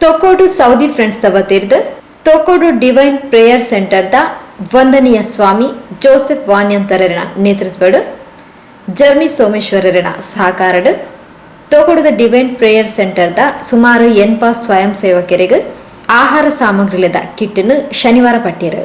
ತೊಕ್ಕೋಡು Saudi friends ವತಿರ್ದು Thokkottu divine prayer centre ದ ವಂದನೀಯ ಸ್ವಾಮಿ ಜೋಸೆಫ್ ವಾನ್ಯಂತರರ ನೇತೃತ್ವಡು ಜರ್ಮಿ ಸೋಮೇಶ್ವರರ ಸಹಕಾರಡು ತೊಕ್ಕೋಡು ಡಿವೈನ್ ಪ್ರೇಯರ್ ಸೆಂಟರ್ ದ ಸುಮಾರು 80 ಸ್ವಯಂ ಸೇವಕರಿಗೆ ಆಹಾರ ಸಾಮಗ್ರಿಗಳ ಕಿಟ್ಟನ್ನು ಶನಿವಾರ ಪಟ್ಟಿರು.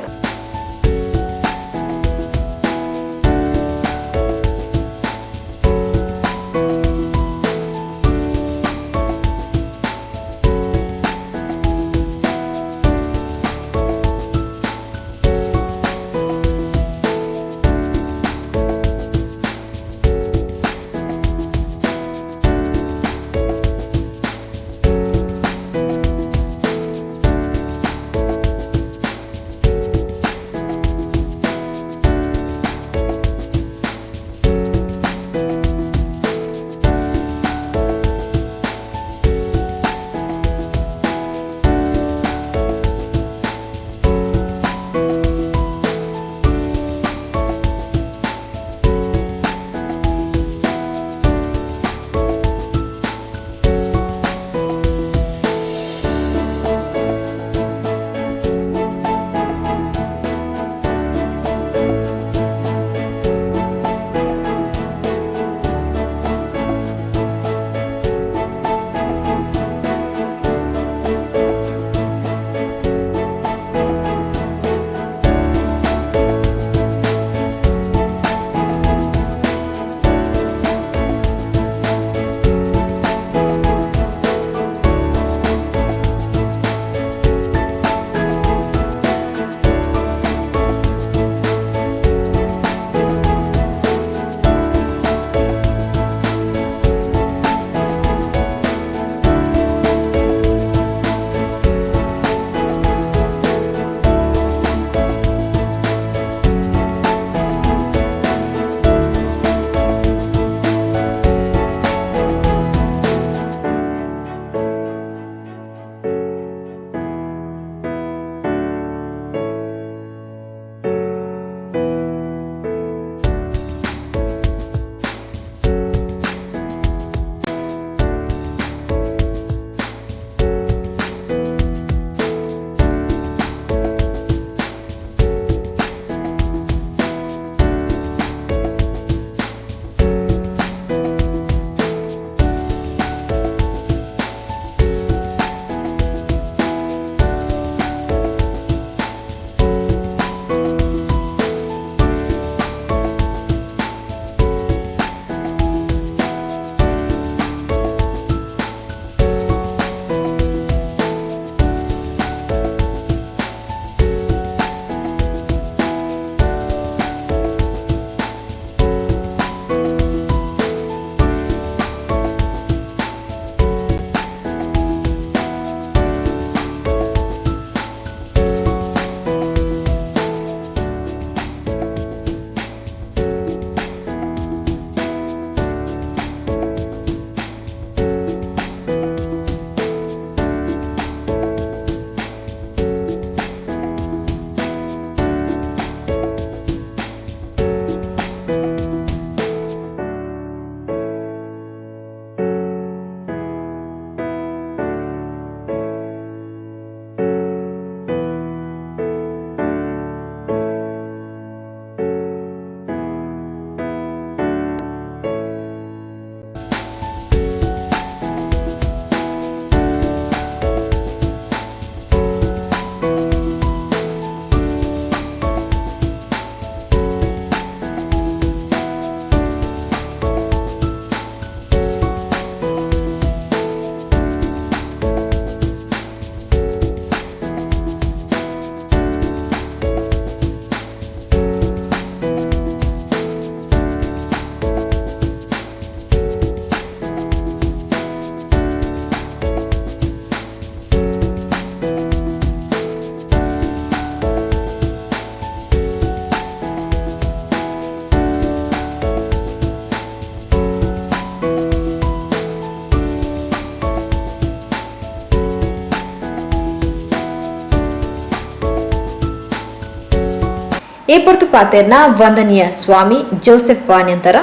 ಈ ಪೊರ್ತು ಪಾತೆರ್ನ ವಂದನೀಯ ಸ್ವಾಮಿ ಜೋಸೆಫ್ ವಾನ್ಯಂತರ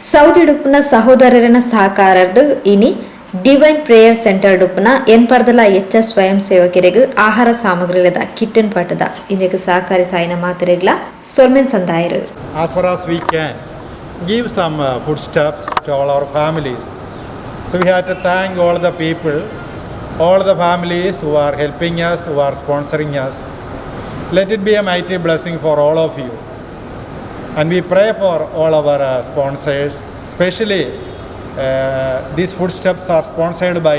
ಸೌದಿ ಉಡುಪಿನ ಸಹೋದರರನ ಸಹಕಾರದ್ದು ಇನಿ ಡಿವೈನ್ ಪ್ರೇಯರ್ ಸೆಂಟರ್ ಡುಪ್ಪುನ ಎನ್ಪರ್ದಲ ಎಚ್ಚ ಸ್ವಯಂ ಸೇವಕರಿಗೆ ಆಹಾರ ಸಾಮಗ್ರಿಗಳದ ಕಿಟ್ಟನ್ ಪಟ್ಟದ ಇದಕ್ಕೆ ಸಹಕಾರಿ ಸಾಯಿನ ಮಾತ್ರೆಗಳ ಸೊಲ್ಮೆನ್ ಸಂದಾಯರು. As far as we can give some foodstuffs to all our families. So we have to thank all the people, all the families who are helping us, who are sponsoring us. Let it be a mighty blessing for all of you. And we pray for all our sponsors, especially these foodstuffs are sponsored by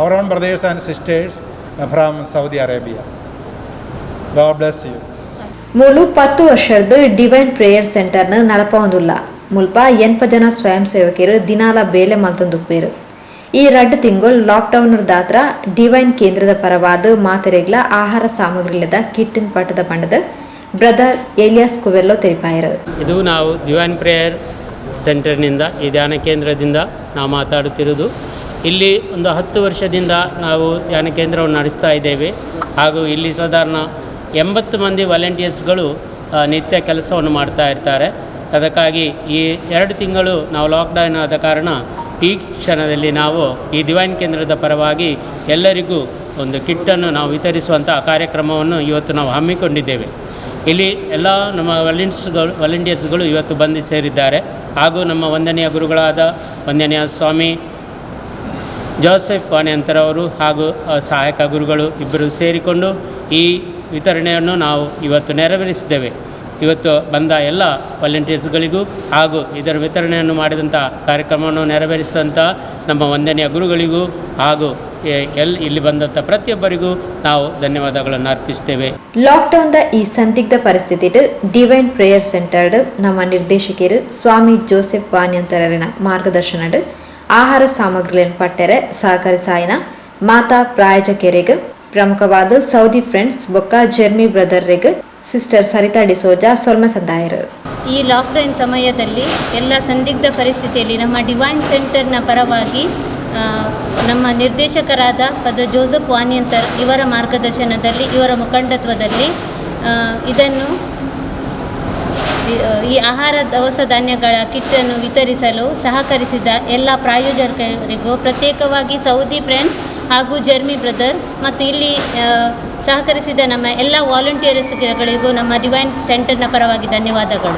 our own brothers and sisters from Saudi Arabia. God bless you. ಮೂಲು 10 ವರ್ಷದ divine prayer ಸೆಂಟರ್ನ ನಡಪೊಂದುಲ್ಲ ಮುಲ್ಪ 80 ಜನ ಸ್ವಯಂ ಸೇವಕರು ದಿನಾಲ ಬೇಲೆ ಮಲ್ತೊಂದುಪ್ಪೇರು. ಈ 2 ತಿಂಗಳು lockdown ದಾತ್ರ divine ಕೇಂದ್ರದ ಪರವಾದ ಮಾತೆರೆಗ್ಲ ಆಹಾರ ಸಾಮಗ್ರಿಲದ ಕಿಟ್ಟಿನ ಪಟ್ಟದ ಬಣ್ಣದ ಬ್ರದರ್ ಎಲಿಯಾಸ್ ಕುವೆಲ್ಲೋ ತೆರಿಪಾಯರು. ಇದು ನಾವು ಡಿವೈನ್ ಪ್ರೇಯರ್ ಸೆಂಟರ್ನಿಂದ ಈ ಧ್ಯಾನ ಕೇಂದ್ರದಿಂದ ನಾವು ಮಾತಾಡುತ್ತಿರುವುದು. ಇಲ್ಲಿ ಒಂದು 10 ವರ್ಷದಿಂದ ನಾವು ಧ್ಯಾನ ಕೇಂದ್ರವನ್ನು ನಡೆಸ್ತಾ ಇದ್ದೇವೆ. ಹಾಗೂ ಇಲ್ಲಿ ಸಾಧಾರಣ 80 ಮಂದಿ ವಾಲಂಟಿಯರ್ಸ್ಗಳು ನಿತ್ಯ ಕೆಲಸವನ್ನು ಮಾಡ್ತಾ ಇರ್ತಾರೆ. ಅದಕ್ಕಾಗಿ ಈ 2 ತಿಂಗಳು ನಾವು ಲಾಕ್ಡೌನ್ ಆದ ಕಾರಣ ಈ ಕ್ಷಣದಲ್ಲಿ ನಾವು ಈ ಡಿವೈನ್ ಕೇಂದ್ರದ ಪರವಾಗಿ ಎಲ್ಲರಿಗೂ ಒಂದು ಕಿಟ್ಟನ್ನು ನಾವು ವಿತರಿಸುವಂಥ ಕಾರ್ಯಕ್ರಮವನ್ನು ಇವತ್ತು ನಾವು ಹಮ್ಮಿಕೊಂಡಿದ್ದೇವೆ. ಇಲ್ಲಿ ಎಲ್ಲ ನಮ್ಮ ವಾಲಂಟಿಯರ್ಸ್ಗಳು ಇವತ್ತು ಬಂದು ಸೇರಿದ್ದಾರೆ. ಹಾಗೂ ನಮ್ಮ ವಂದನೀಯ ಗುರುಗಳಾದ ವಂದನೀಯ ಸ್ವಾಮಿ ಜೋಸೆಫ್ ವಾನ್ಯಂತರವರು ಹಾಗೂ ಸಹಾಯಕ ಗುರುಗಳು ಇಬ್ಬರು ಸೇರಿಕೊಂಡು ಈ ವಿತರಣೆಯನ್ನು ನಾವು ಇವತ್ತು ನೆರವೇರಿಸಿದ್ದೇವೆ. ಇವತ್ತು ಬಂದ ಎಲ್ಲ ವಾಲಂಟಿಯರ್ಸ್ಗಳಿಗೂ ಹಾಗೂ ಇದರ ವಿತರಣೆಯನ್ನು ಮಾಡಿದಂಥ ಕಾರ್ಯಕ್ರಮವನ್ನು ನೆರವೇರಿಸಿದಂಥ ನಮ್ಮ ವಂದನೀಯ ಗುರುಗಳಿಗೂ ಹಾಗೂ ಇಲ್ಲಿ ಬಂದಂಥ ಪ್ರತಿಯೊಬ್ಬರಿಗೂ ನಾವು ಧನ್ಯವಾದಗಳನ್ನು ಅರ್ಪಿಸ್ತೇವೆ. ಲಾಕ್ಡೌನ್ದ ಈ ಸಂದಿಗ್ಧ ಪರಿಸ್ಥಿತಿ ಡಿವೈನ್ ಪ್ರೇಯರ್ ಸೆಂಟರ್ ನಮ್ಮ ನಿರ್ದೇಶಕರು ಸ್ವಾಮಿ ಜೋಸೆಫ್ ವಾನ್ಯಂತರನ ಮಾರ್ಗದರ್ಶನ ಆಹಾರ ಸಾಮಗ್ರಿಗಳನ್ನು ಪಟ್ಟರೆ ಸಹಕಾರಿ ಸಾಯಿನ ಮಾತಾ ಪ್ರಾಯೋಜಕರಿಗೆ ಪ್ರಮುಖವಾದ ಸೌದಿ ಫ್ರೆಂಡ್ಸ್ ಬೊಕ್ಕ ಜರ್ಮಿ ಬ್ರದರ್ರಿಗೆ ಸಿಸ್ಟರ್ ಸರಿತಾ ಡಿಸೋಜಾ ಸೊಲ್ಮ ಸಂದಾಯರು. ಈ ಲಾಕ್ಡೌನ್ ಸಮಯದಲ್ಲಿ ಎಲ್ಲ ಸಂದಿಗ್ಧ ಪರಿಸ್ಥಿತಿಯಲ್ಲಿ ನಮ್ಮ ಡಿವೈನ್ ಸೆಂಟರ್ನ ಪರವಾಗಿ ನಮ್ಮ ನಿರ್ದೇಶಕರಾದ ಫಾದರ್ ಜೋಸೆಫ್ ವಾನ್ಯಂತರ್ ಇವರ ಮಾರ್ಗದರ್ಶನದಲ್ಲಿ ಇವರ ಮುಖಂಡತ್ವದಲ್ಲಿ ಇದನ್ನು ಈ ಆಹಾರ ದವಸ ಧಾನ್ಯಗಳ ಕಿಟ್ಟನ್ನು ವಿತರಿಸಲು ಸಹಕರಿಸಿದ ಎಲ್ಲ ಪ್ರಾಯೋಜಕರಿಗೂ ಪ್ರತ್ಯೇಕವಾಗಿ ಸೌದಿ ಫ್ರೆಂಡ್ಸ್ ಹಾಗೂ ಜರ್ಮಿ ಬ್ರದರ್ ಮತ್ತು ಇಲ್ಲಿ ಸಹಕರಿಸಿದ ನಮ್ಮ ಎಲ್ಲ ವಾಲಂಟಿಯರ್ಸ್ಗಳಿಗೂ ನಮ್ಮ ಡಿವೈನ್ ಸೆಂಟರ್ನ ಪರವಾಗಿ ಧನ್ಯವಾದಗಳು.